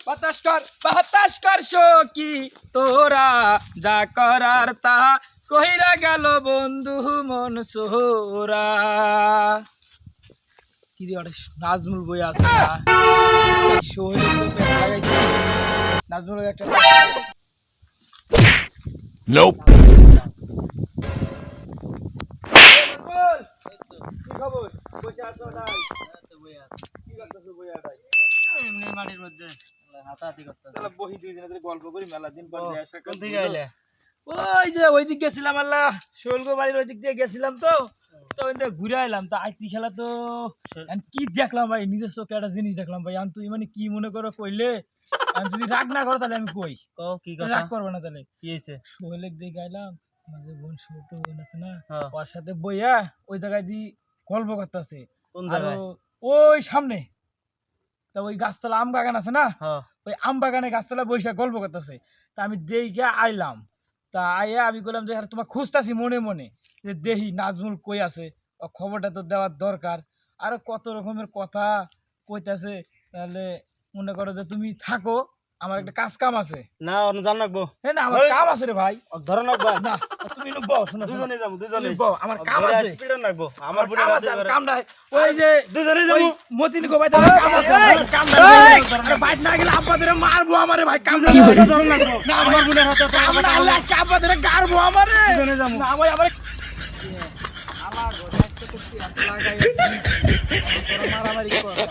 বাতাস কর সখী তোরা যা করার তা কইরা গেল বন্ধু মন সোহরা। কি রে ওটা নাজমুল বই আছে না সোহেল লাগাইছে নাজমুল একটা Nope. কি খবর বসে আছো না কি করতেছো বইয়া ভাই এমনি মাটির মধ্যে হাতাহাতি করতেছে। তাহলে বহি দুই দিন ধরে গল্প করি মেলা দিন পর কোন দিকে আইলে? ওই যে ওইদিক গেছিলাম আল্লাহ শৈলগো বাড়ির ওইদিক দিয়ে গেছিলাম তো ওই ঘুরে আইলাম তো আইতি খেলা তো কি দেখলাম ভাই নিজের চোখে একটা জিনিস দেখলাম ভাই আমি তুই মানে কি মনে করো কইলে যদি রাগ না করো তাহলে আমি কই কি কথা? রাগ করবো না তাহলে কি হয়েছে? শৈলের দিকে গাইলাম আমাদের বোন ছোট বোন আছে না হ্যাঁ। ওর সাথে বইয়া ওই জায়গায় দিয়ে গল্প করতেছে কোন আর জায়গায়? ওই সামনে তা ওই গাছতলা আম বাগান আছে না হ্যাঁ। ওই আম বাগানে গাছতলা বৈশাখ গল্প করতেছে তা আমি দেখে আইলাম তা আইয়া আমি বললাম যে তোমার খুঁজতাছি মনে মনে যে দেহি নাজমুল কই আছে ও খবরটা তো দেওয়ার দরকার আরো কত রকমের কথা কইতাছে তাহলে মনে করো যে তুমি থাকো আমার একটা কাজ কাম আছে না অন্য জান রাখবো। হ্যাঁ না আমার কাম আছে রে ভাই ধরে রাখবা না তুমি বউ শোনো দুজনে যাবো দুজনে তুমি বউ আমার কাম আছে স্পিডে রাখবো আমার আমার বুড়ি কাম রাতে আছে, আমার করে কাম নাই ওই যে দুজনে ওই যাবো। মতিন গো ভাই তোমার কাম আছে আমার কাম নাই আরে বাইট না গেলে আব্বা ধরে মারবো আমারে ভাই কাম নাই ধরে রাখবো। না আমার বুড়ি হাতে কাম না হলে আব্বা ধরে গারবো আমারে দুজনে যাবো। না ভাই আমারে আমার ঘরে একটা তো কি এত লাগাই মারামারি করা